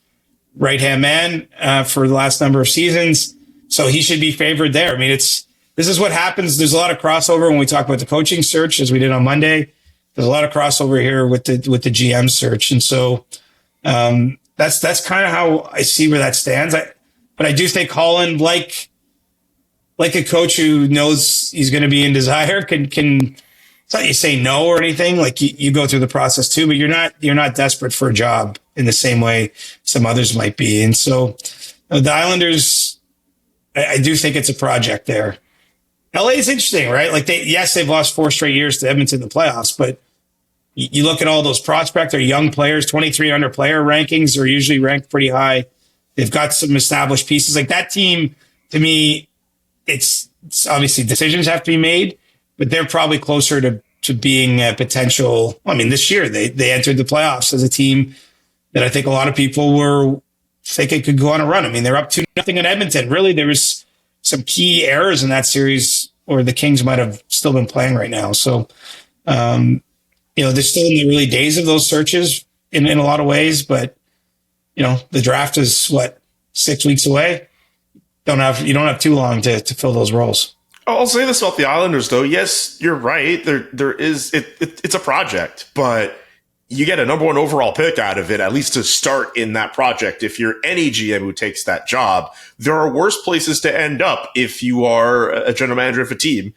right-hand man for the last number of seasons. So he should be favored there. I mean, this is what happens. There's a lot of crossover when we talk about the coaching search, as we did on Monday. There's a lot of crossover here with the GM search. And so that's kind of how I see where that stands. But I do think Holland, like a coach who knows he's going to be in desire, can it's not you say no or anything. Like you go through the process too, but you're not desperate for a job in the same way some others might be. And so the Islanders, I do think it's a project there. LA is interesting, right? Like they've lost 4 straight years to Edmonton in the playoffs, but you look at all those prospects, they're young players, 2300 player rankings are usually ranked pretty high. They've got some established pieces. Like that team, to me, it's obviously decisions have to be made, but they're probably closer to being a potential. I mean, this year they entered the playoffs as a team that I think a lot of people were thinking could go on a run. I mean, they're up 2-0 in Edmonton. Really, there was some key errors in that series, or the Kings might have still been playing right now. So, they're still in the early days of those searches in a lot of ways, but the draft is 6 weeks away. You don't have too long to fill those roles. I'll say this about the Islanders, though. Yes, you're right. There is it's a project, but you get a number 1 overall pick out of it, at least to start in that project. If you're any GM who takes that job, there are worse places to end up if you are a general manager of a team,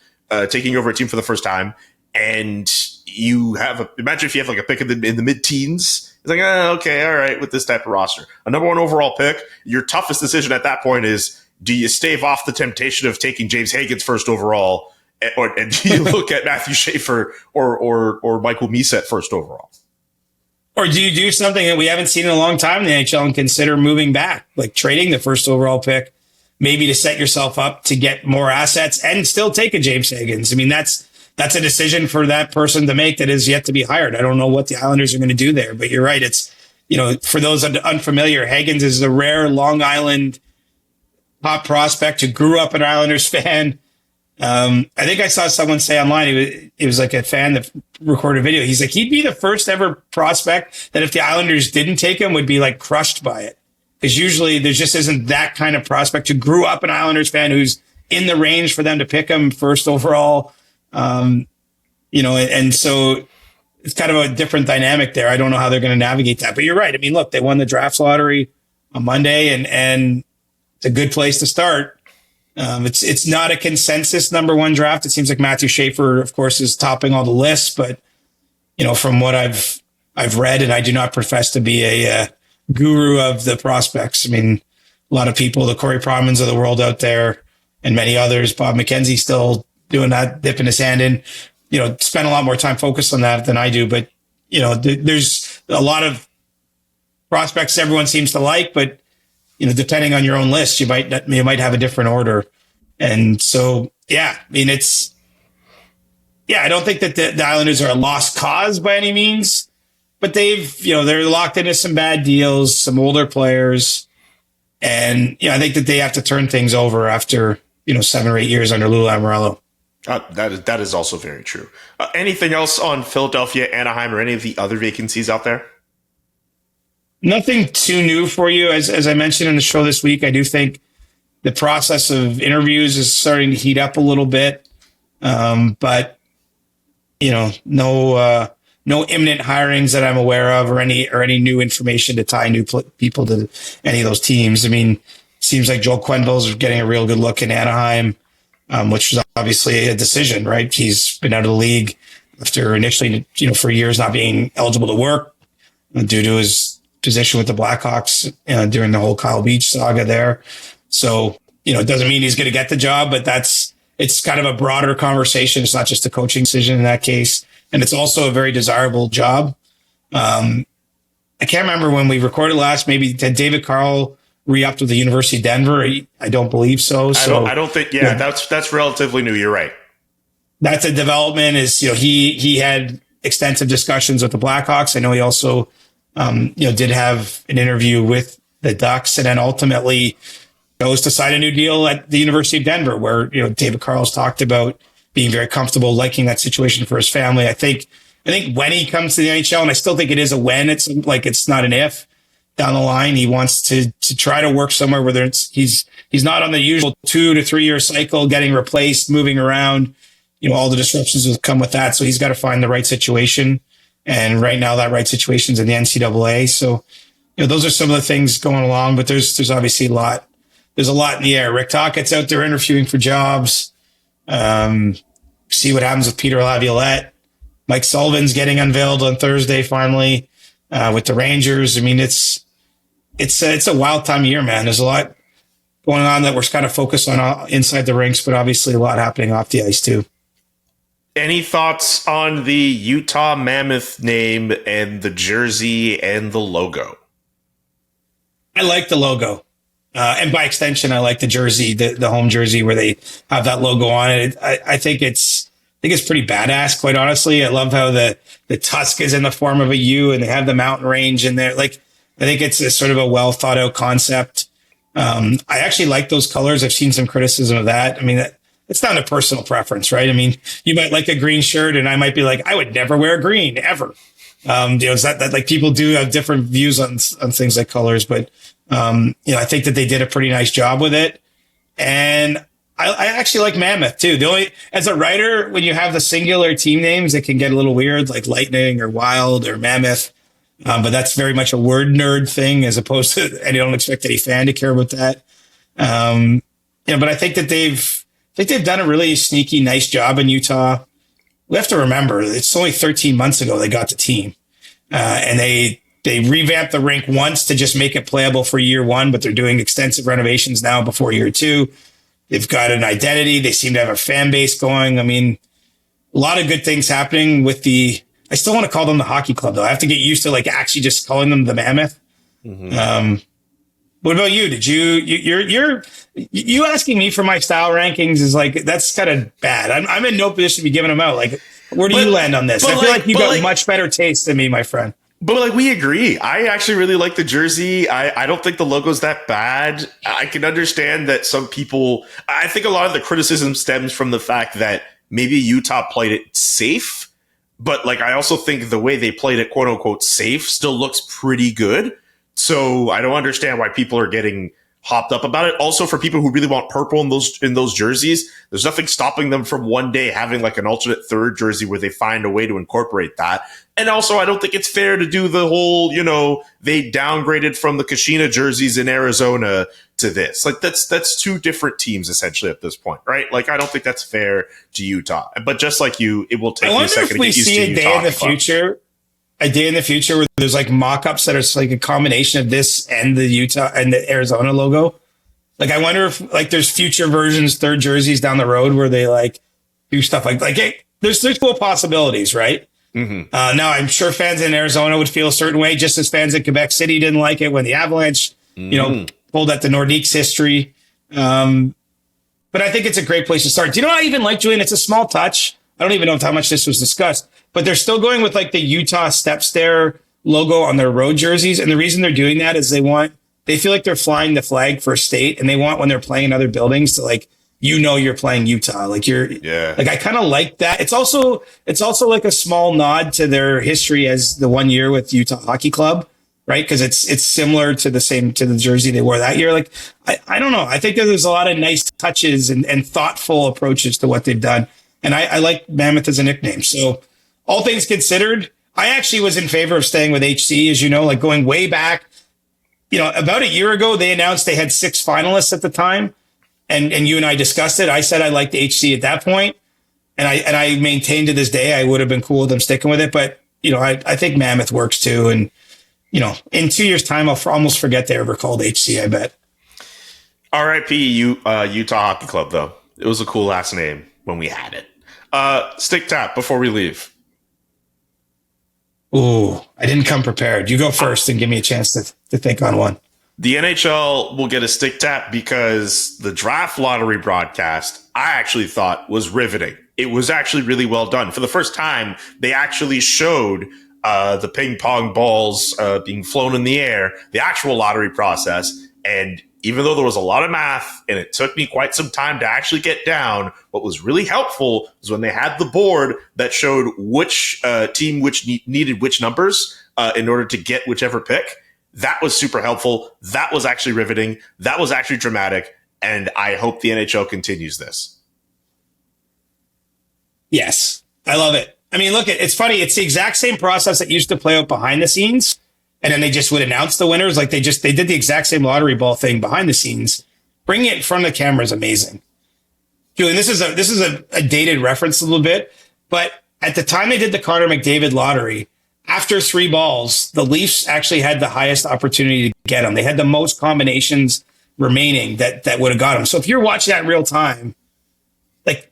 taking over a team for the first time, and you imagine if you have like a pick in the mid-teens. It's like, okay, all right, with this type of roster. A number 1 overall pick, your toughest decision at that point is, do you stave off the temptation of taking James Hagen's first overall, and do you look at Matthew Schaefer or Michael Miset first overall? Or do you do something that we haven't seen in a long time in the NHL and consider moving back, like trading the first overall pick, maybe to set yourself up to get more assets and still take a James Higgins? I mean, that's a decision for that person to make that is yet to be hired. I don't know what the Islanders are going to do there, but you're right. It's, for those unfamiliar, Higgins is a rare Long Island top prospect who grew up an Islanders fan. I think I saw someone say online, it was like a fan that recorded a video. He's like, he'd be the first ever prospect that if the Islanders didn't take him would be like crushed by it. Because usually there just isn't that kind of prospect who grew up an Islanders fan who's in the range for them to pick him first overall. And so it's kind of a different dynamic there. I don't know how they're going to navigate that, but you're right. I mean, look, they won the drafts lottery on Monday and it's a good place to start. It's not a consensus number 1 draft. It seems like Matthew Schaefer, of course, is topping all the lists, but from what I've read, and I do not profess to be a guru of the prospects. I mean, a lot of people, the Corey Promans of the world out there, and many others, Bob McKenzie still doing that, dipping his hand in, spend a lot more time focused on that than I do. But, there's a lot of prospects everyone seems to like, but, depending on your own list, you might have a different order. And so, yeah, I mean, I don't think that the Islanders are a lost cause by any means, but they're locked into some bad deals, some older players. And, I think that they have to turn things over after, 7 or 8 years under Lou Lamoriello. That is also very true. Anything else on Philadelphia, Anaheim, or any of the other vacancies out there? Nothing too new for you. As I mentioned in the show this week, I do think the process of interviews is starting to heat up a little bit. But, no imminent hirings that I'm aware of or any new information to tie new people to any of those teams. I mean, it seems like Joel Quenneville's getting a real good look in Anaheim, which was obviously a decision, right? He's been out of the league after initially, for years not being eligible to work due to his position with the Blackhawks during the whole Kyle Beach saga there. So, it doesn't mean he's going to get the job, but it's kind of a broader conversation. It's not just a coaching decision in that case. And it's also a very desirable job. I can't remember when we recorded last, maybe did David Carl re-upped with the University of Denver? I don't believe so. I don't think, that's relatively new. You're right. That's a development is, he had extensive discussions with the Blackhawks. I know he also, did have an interview with the Ducks and then ultimately goes to sign a new deal at the University of Denver where, David Carl's talked about being very comfortable, liking that situation for his family. I think when he comes to the NHL, and I still think it is a when, it's not an if down the line, he wants to try to work somewhere where he's not on the usual 2 to 3 year cycle, getting replaced, moving around, all the disruptions that come with that. So he's got to find the right situation. And right now that right situation is in the NCAA. So, those are some of the things going along, but there's obviously a lot in the air. Rick Tockett's out there interviewing for jobs. See what happens with Peter Laviolette. Mike Sullivan's getting unveiled on Thursday finally with the Rangers. I mean, it's a wild time of year, man. There's a lot going on that we're kind of focused on inside the rinks, but obviously a lot happening off the ice too. Any thoughts on the Utah Mammoth name and the jersey and the logo? I like the logo. And by extension, I like the jersey, the home jersey where they have that logo on it. I think it's pretty badass, quite honestly. I love how the tusk is in the form of a U and they have the mountain range in there. Like, I think it's a sort of a well thought out concept. I actually like those colors. I've seen some criticism of that. I mean, it's down to personal preference, right? I mean, you might like a green shirt and I might be like, I would never wear green ever. Is that like people do have different views on things like colors, but I think that they did a pretty nice job with it. And I actually like Mammoth too. As a writer, when you have the singular team names, it can get a little weird, like Lightning or Wild or Mammoth. But that's very much a word nerd thing as opposed to, and I don't expect any fan to care about that. But I think that they've done a really sneaky, nice job in Utah. We have to remember it's only 13 months ago they got the team, and they revamped the rink once to just make it playable for year one, but they're doing extensive renovations now before year two. They've got an identity. They seem to have a fan base going. I mean, a lot of good things happening with I still want to call them the hockey club though. I have to get used to actually just calling them the Mammoth. Mm-hmm. What about you? Did you asking me for my style rankings is that's kind of bad. I'm in no position to be giving them out. Where do you land on this? I feel like you got much better taste than me, my friend. But we agree. I actually really like the jersey. I don't think the logo's that bad. I can understand that some people, I think a lot of the criticism stems from the fact that maybe Utah played it safe. But I also think the way they played it, quote unquote, safe still looks pretty good. So I don't understand why people are getting hopped up about it. Also, for people who really want purple in those jerseys, there's nothing stopping them from one day having an alternate third jersey where they find a way to incorporate that. And also, I don't think it's fair to do the whole, they downgraded from the Kashina jerseys in Arizona to this. That's two different teams essentially at this point, right? I don't think that's fair to Utah. But just like you, it will take you a second to get used to Utah. I wonder if we see a day in the future. A day in the future where there's mock-ups that are a combination of this and the Utah and the Arizona logo. I wonder if there's future versions, third jerseys down the road where they do stuff hey, there's cool possibilities, right? Mm-hmm. Now I'm sure fans in Arizona would feel a certain way, just as fans in Quebec City didn't like it when the Avalanche, pulled at the Nordiques history. but I think it's a great place to start. Do you know what I even like, Julian? It's a small touch. I don't even know how much this was discussed, but they're still going with like the Utah Step Stair logo on their road jerseys. And the reason they're doing that is they feel like they're flying the flag for a state, and they want, when they're playing in other buildings, to like, you're playing Utah. Like like, I kind of like that. It's also like a small nod to their history as the 1 year with Utah Hockey Club, right? Cause it's similar to the jersey they wore that year. Like, I don't know. I think that there's a lot of nice touches and thoughtful approaches to what they've done. And I like Mammoth as a nickname. So all things considered, I actually was in favor of staying with HC, as you know, like going way back, about a year ago, they announced they had 6 finalists at the time. And you and I discussed it. I said I liked HC at that point, and I maintain to this day I would have been cool with them sticking with it. But I think Mammoth works too, and in 2 years' time I'll almost forget they ever called HC. I bet. R.I.P. Utah Hockey Club, though. It was a cool last name when we had it. Stick tap before we leave. Ooh, I didn't come prepared. You go first and give me a chance to think on one. The NHL will get a stick tap because the draft lottery broadcast, I actually thought, was riveting. It was actually really well done. For the first time, they actually showed the ping pong balls being flown in the air, the actual lottery process. And even though there was a lot of math and it took me quite some time to actually get down, what was really helpful was when they had the board that showed which team needed which numbers in order to get whichever pick. That was super helpful. That was actually riveting. That was actually dramatic. And I hope the NHL continues this. Yes, I love it. I mean, look, it's funny. It's the exact same process that used to play out behind the scenes. And then they just would announce the winners. Like they did the exact same lottery ball thing behind the scenes. Bringing it in front of the camera is amazing. Julian, this is a dated reference a little bit, but at the time they did the Connor McDavid lottery, after 3 balls, the Leafs actually had the highest opportunity to get them. They had the most combinations remaining that would have got them. So if you're watching that in real time, they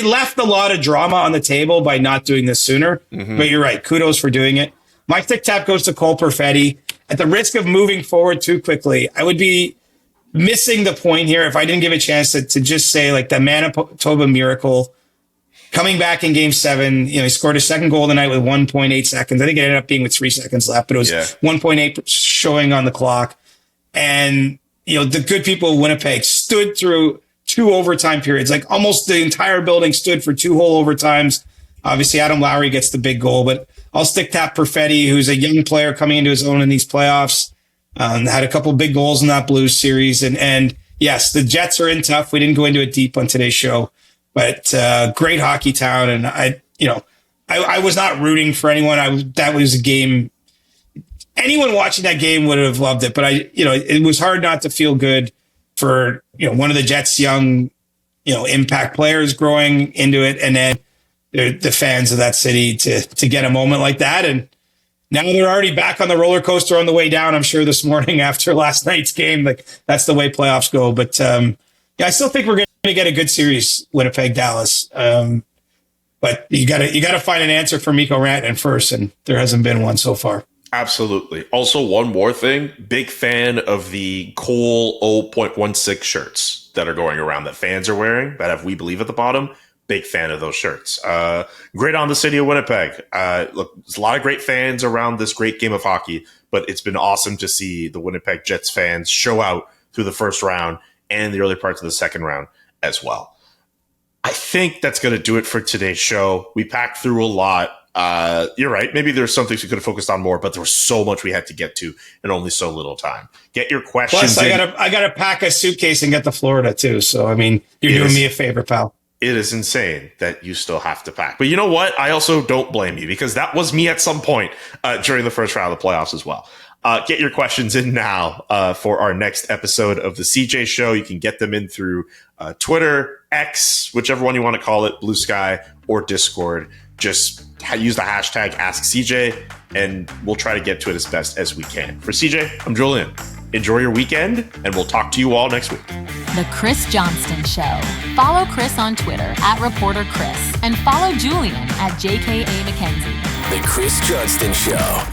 left a lot of drama on the table by not doing this sooner. Mm-hmm. But you're right. Kudos for doing it. My stick tap goes to Cole Perfetti. At the risk of moving forward too quickly, I would be missing the point here if I didn't give a chance to just say like the Manitoba miracle. Coming back in Game 7, he scored his second goal of the night with 1.8 seconds. I think it ended up being with 3 seconds left, but it was 1.8 showing on the clock. And, the good people of Winnipeg stood through 2 overtime periods. Like almost the entire building stood for 2 whole overtimes. Obviously, Adam Lowry gets the big goal, but I'll stick tap Perfetti, who's a young player coming into his own in these playoffs. Had a couple big goals in that Blues series. And yes, the Jets are in tough. We didn't go into it deep on today's show. But great hockey town, and I was not rooting for anyone. That was a game. Anyone watching that game would have loved it, but it was hard not to feel good for one of the Jets' young impact players growing into it, and then the fans of that city to get a moment like that. And now they're already back on the roller coaster on the way down. I'm sure this morning after last night's game, like that's the way playoffs go. But I still think we're going to get a good series, Winnipeg, Dallas. But you gotta find an answer for Mikko Rantanen first, and there hasn't been one so far. Absolutely. Also, one more thing, big fan of the Cole 0.16 shirts that are going around that fans are wearing that have "We Believe" at the bottom. Big fan of those shirts. Great on the city of Winnipeg. Look, there's a lot of great fans around this great game of hockey, but it's been awesome to see the Winnipeg Jets fans show out through the first round and the early parts of the second round as well. I think that's going to do it for today's show. We packed through a lot. You're right. Maybe there's some things we could have focused on more, but there was so much we had to get to in only so little time. Get your questions. Plus, I gotta pack a suitcase and get to Florida too. So, I mean, you're doing me a favor, pal. It is insane that you still have to pack. But you know what? I also don't blame you because that was me at some point during the first round of the playoffs as well. Get your questions in now for our next episode of the CJ Show. You can get them in through Twitter, X, whichever one you want to call it, Blue Sky, or Discord. Just use the hashtag AskCJ, and we'll try to get to it as best as we can. For CJ, I'm Julian. Enjoy your weekend, and we'll talk to you all next week. The Chris Johnston Show. Follow Chris on Twitter @ReporterChris and follow Julian @JKA McKenzie. The Chris Johnston Show.